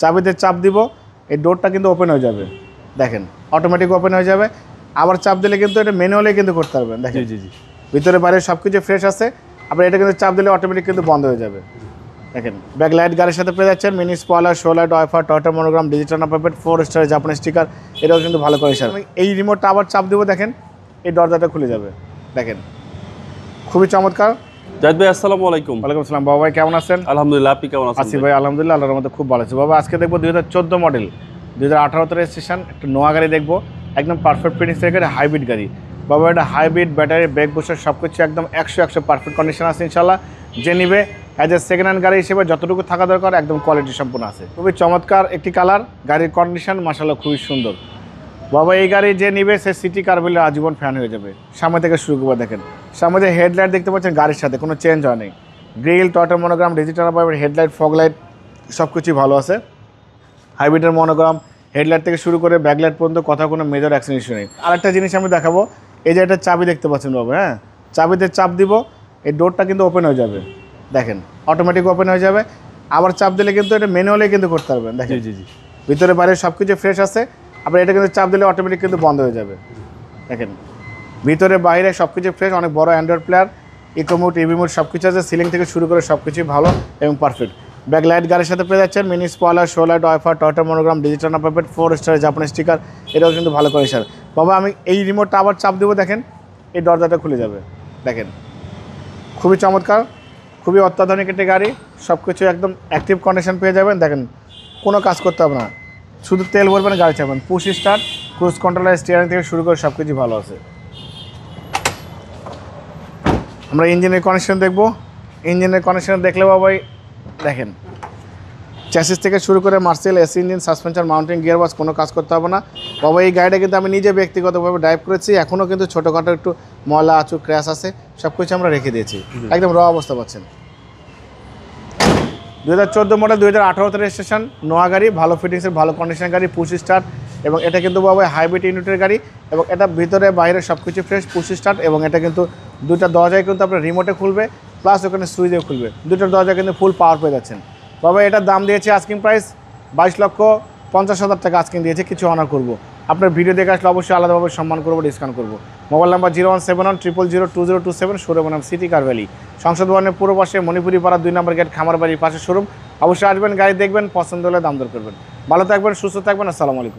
চাবিতে চাপ দিব, এই ডোরটা কিন্তু ওপেন হয়ে যাবে। দেখেন অটোমেটিক ওপেন হয়ে যাবে। আবার চাপ দিলে কিন্তু এটা ম্যানুয়ালি কিন্তু করতে পারবেন। দেখেন জি। ভিতরে বাইরে সব কিছু ফ্রেশ আছে। আবার এটা কিন্তু চাপ দিলে অটোমেটিক কিন্তু বন্ধ হয়ে যাবে। দেখেন ব্যাক লাইট গাড়ির সাথে পেয়ে যাচ্ছেন, mini spoiler, show light, wiper, Toyota monogram, digital number plate, 4 star জাপানি স্টিকার, এটাও কিন্তু ভালো কন্ডিশন। এই রিমোটটা আবার চাপ দেবো, দেখেন এই দরজাটা খুলে যাবে। দেখেন খুবই চমৎকার। জাহিদ ভাই আসসালামু আলাইকুম। ওয়ালাইকুম আসসালাম। বাবা ভাই কেমন আছেন? আলহামদুলিল্লাহ, আপনি কেমন আছেন? আছি ভাই আলহামদুলিল্লাহ, আল্লাহর মধ্যে খুব ভালো আছি। বাবা আজকে দেখবো 2014 মডেল, 2018 রেজিস্ট্রেশন একটা নোয়া গাড়ি দেখবো, একদম পারফেক্ট ফিনিশের গাড়ি, হাইব্রিড গাড়ি। বাবা এটা হাইব্রিড, ব্যাটারি, ব্রেক বুস্টার সব কিছু একদম 100 পারফেক্ট কন্ডিশন আছে ইনশাল্লাহ। যে নিবে অ্যাজ এ সেকেন্ড হ্যান্ড গাড়ি হিসেবে যতটুকু থাকা দরকার একদম কোয়ালিটি সম্পূর্ণ আছে। খুবই চমৎকার একটি কালার, গাড়ির কন্ডিশন মাশাআল্লাহ খুবই সুন্দর। বাবা এই গাড়ি যে নিবে সে সিটি কার বলে আজীবন ফ্যান হয়ে যাবে। সামনে থেকে শুরু করে দেখেন, সামনে যে হেডলাইট দেখতে পাচ্ছেন গাড়ির সাথে কোনো চেঞ্জ হয় নাই। Grill, Toyota monogram, digital number, headlight, fog light সব কিছুই ভালো আছে। হাইব্রিডের মনোগ্রাম, হেডলাইট থেকে শুরু করে ব্যাকলাইট পর্যন্ত কথা কোনো মেজর অ্যাক্সিডেন্ট ইস্যু নেই। আরেকটা জিনিস আমি দেখাবো, এই যে একটা চাবি দেখতে পাচ্ছেন বাবা, হ্যাঁ চাবিতে চাপ দিব, এই ডোরটা কিন্তু ওপেন হয়ে যাবে। দেখেন অটোমেটিক ওপেন হয়ে যাবে। আবার চাপ দিলে কিন্তু এটা ম্যানুয়ালি কিন্তু করতে পারবেন। দেখেন জি। ভিতরে বাইরে সব কিছু ফ্রেশ আছে। আবার এটা কিন্তু চাপ দিলে অটোমেটিক কিন্তু বন্ধ হয়ে যাবে। দেখেন ভিতরে বাইরে সব কিছু ফ্রেশ, অনেক বড় অ্যান্ড্রয়েড প্লেয়ার, ইকোমোড, ইভি মোড সব কিছু আছে। সিলিং থেকে শুরু করে সব কিছুই ভালো এবং পারফেক্ট। ব্যাক লাইট গাড়ির সাথে পেয়ে যাচ্ছেন, mini spoiler, show light, wiper, Toyota monogram, digital number plate, 4 star জাপানি স্টিকার, এটাও কিন্তু ভালো কন্ডিশন। বাবা আমি এই রিমোটটা আবার চাপ দেবো, দেখেন এই দরজাটা খুলে যাবে। দেখেন খুবই চমৎকার, খুবই অত্যাধুনিক একটি গাড়ি, সব কিছু একদম অ্যাক্টিভ কন্ডিশন পেয়ে যাবেন। দেখেন কোনো কাজ করতে হবে না, শুধু তেল ভরবেন, গাড়ি চাপবেন, push start, cruise controller, steering থেকে শুরু করে সব কিছু ভালো আছে। আমরা ইঞ্জিনের কানেকশন দেখব। ইঞ্জিনের কানেকশন দেখলে বাবাই দেখেন চ্যাসিস থেকে শুরু করে Marcel, AC engine, suspension, mounting, gear box কোনো কাজ করতে হবে না। বাবা এই গাড়িটা কিন্তু আমি নিজে ব্যক্তিগতভাবে ড্রাইভ করেছি, এখনও কিন্তু ছোটোখাটো একটু ময়লা আচু ক্র্যাশ আছে, সব কিছু আমরা রেখে দিয়েছি, একদম র অবস্থা পাচ্ছেন। 2014 মডেল, 2018 রেজিস্ট্রেশন নোয়া গাড়ি, ভালো ফিটিংসের ভালো কন্ডিশনের গাড়ি, পুশ স্টার্ট। এবং এটা কিন্তু বাবা হাইব্রিড ইউনিটের গাড়ি, এবং এটা ভিতরে বাইরে সব কিছু ফ্রেশ, পুশ স্টার্ট। এবং এটা কিন্তু দুইটা দরজায় কিন্তু আপনার রিমোটে খুলবে, প্লাস ওখানে সুইচে খুলবে, দুটো দরজা কিন্তু ফুল পাওয়ার পেয়ে যাচ্ছেন। বাবা এটার দাম দিয়েছে আস্কিং প্রাইস 22,50,000 টাকা আস্কিং দিয়েছে, কিছু অনার করবো। আপনার ভিডিও দেখে আসলে অবশ্যই আলাদাভাবে সম্মান করবো, ডিসকাউন্ট করবো। মোবাইল নাম্বার 01710002027, শোরুম নাম সিটি কার ভ্যালি, সংসদ ভবনের পূর্ব পাশে, মণিপুরি পাড়া 2 নম্বর গেট, খামার বাড়ির পাশে শোরুম। অবশ্যই আসবেন, গাড়ি দেখবেন, পছন্দ হলে দাম দর করবেন। ভালো থাকবেন, সুস্থ থাকবেন, আসসালামু আলাইকুম।